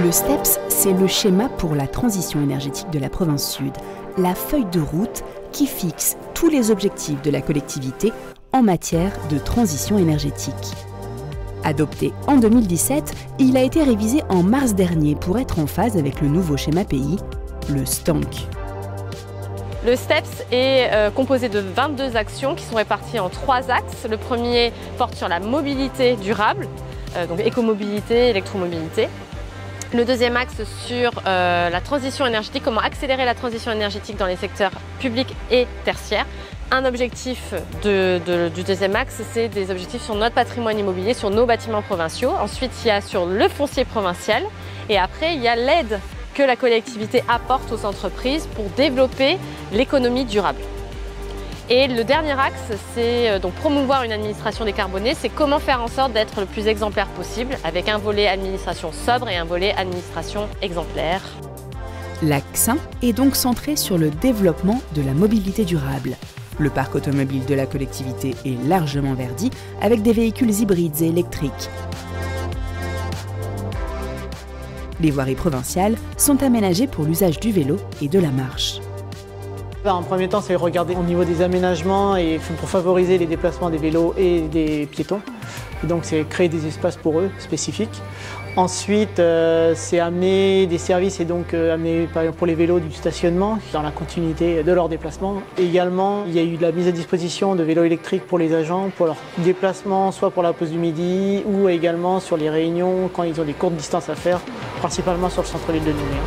Le STEPS, c'est le schéma pour la transition énergétique de la province Sud, la feuille de route qui fixe tous les objectifs de la collectivité en matière de transition énergétique. Adopté en 2017, il a été révisé en mars dernier pour être en phase avec le nouveau schéma pays, le STANC. Le STEPS est composé de 22 actions qui sont réparties en 3 axes. Le premier porte sur la mobilité durable, donc écomobilité, électromobilité. Le deuxième axe sur la transition énergétique, comment accélérer la transition énergétique dans les secteurs publics et tertiaires. Un objectif du deuxième axe, c'est des objectifs sur notre patrimoine immobilier, sur nos bâtiments provinciaux. Ensuite, il y a sur le foncier provincial. Et après, il y a l'aide que la collectivité apporte aux entreprises pour développer l'économie durable. Et le dernier axe, c'est donc promouvoir une administration décarbonée, c'est comment faire en sorte d'être le plus exemplaire possible, avec un volet administration sobre et un volet administration exemplaire. L'axe 1 est donc centré sur le développement de la mobilité durable. Le parc automobile de la collectivité est largement verdi avec des véhicules hybrides et électriques. Les voiries provinciales sont aménagées pour l'usage du vélo et de la marche. En premier temps, c'est regarder au niveau des aménagements et pour favoriser les déplacements des vélos et des piétons. Et donc, c'est créer des espaces pour eux spécifiques. Ensuite, c'est amener des services et donc amener par exemple pour les vélos du stationnement dans la continuité de leur déplacement. Et également, il y a eu de la mise à disposition de vélos électriques pour les agents pour leur déplacement, soit pour la pause du midi ou également sur les réunions quand ils ont des courtes distances à faire, principalement sur le centre-ville de Nouméa.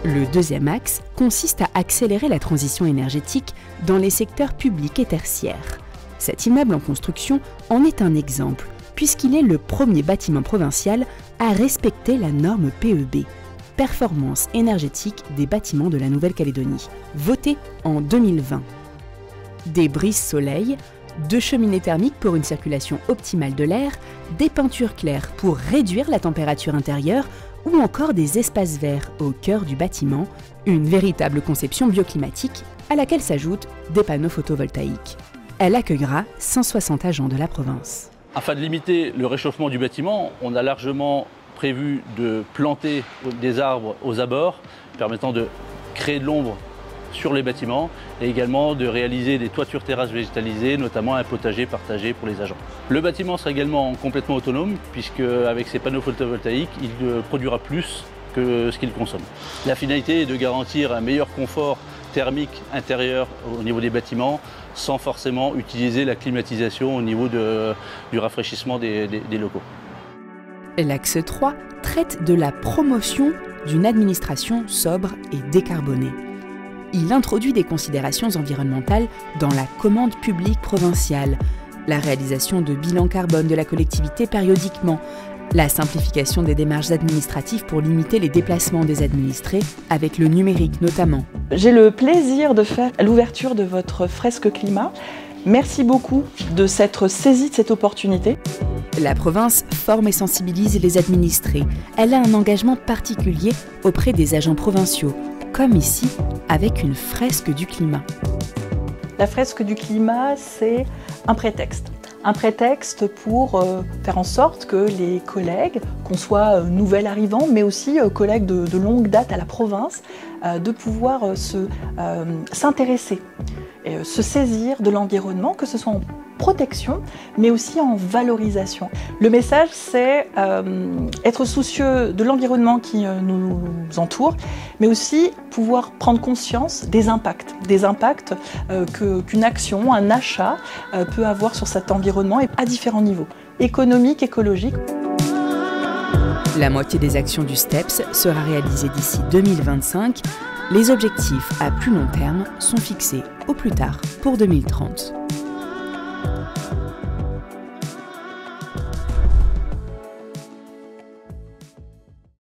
Le deuxième axe consiste à accélérer la transition énergétique dans les secteurs publics et tertiaires. Cet immeuble en construction en est un exemple, puisqu'il est le premier bâtiment provincial à respecter la norme PEB, Performance énergétique des bâtiments de la Nouvelle-Calédonie, votée en 2020. Des brises soleil, 2 cheminées thermiques pour une circulation optimale de l'air, des peintures claires pour réduire la température intérieure, ou encore des espaces verts au cœur du bâtiment, une véritable conception bioclimatique à laquelle s'ajoutent des panneaux photovoltaïques. Elle accueillera 160 agents de la province. Afin de limiter le réchauffement du bâtiment, on a largement prévu de planter des arbres aux abords, permettant de créer de l'ombre sur les bâtiments et également de réaliser des toitures terrasses végétalisées, notamment un potager partagé pour les agents. Le bâtiment sera également complètement autonome puisque avec ses panneaux photovoltaïques, il produira plus que ce qu'il consomme. La finalité est de garantir un meilleur confort thermique intérieur au niveau des bâtiments sans forcément utiliser la climatisation au niveau du rafraîchissement des locaux. L'axe 3 traite de la promotion d'une administration sobre et décarbonée. Il introduit des considérations environnementales dans la commande publique provinciale, la réalisation de bilans carbone de la collectivité périodiquement, la simplification des démarches administratives pour limiter les déplacements des administrés, avec le numérique notamment. J'ai le plaisir de faire l'ouverture de votre fresque climat. Merci beaucoup de s'être saisi de cette opportunité. La province forme et sensibilise les administrés. Elle a un engagement particulier auprès des agents provinciaux, comme ici, avec une fresque du climat. La fresque du climat, c'est un prétexte. Un prétexte pour faire en sorte que les collègues, qu'on soit nouvel arrivants, mais aussi collègues de longue date à la province, de pouvoir s'intéresser, se saisir de l'environnement, que ce soit en protection, mais aussi en valorisation. Le message, c'est être soucieux de l'environnement qui nous entoure, mais aussi pouvoir prendre conscience des impacts qu'une action, un achat peut avoir sur cet environnement et à différents niveaux, économique, écologique. La moitié des actions du STEPS sera réalisée d'ici 2025. Les objectifs à plus long terme sont fixés au plus tard pour 2030.